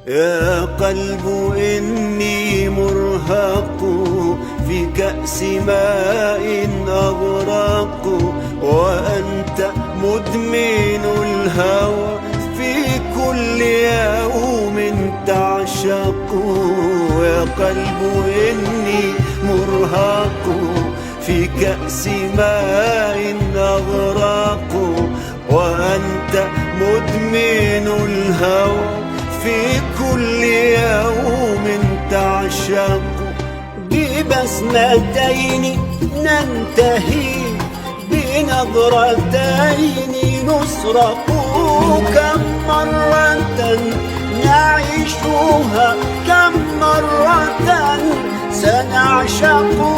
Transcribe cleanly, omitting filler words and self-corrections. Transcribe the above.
يا قلب إني مرهق في كأس ماء أغرق، وأنت مدمن الهوى في كل يوم تعشق. يا قلب إني مرهق في كأس ماء أغرق، وأنت مدمن الهوى في كل يوم تعشق. ببسمتين ننتهي، بنظرتين نسرق، كم مرة نعيشها، كم مرة سنعشق.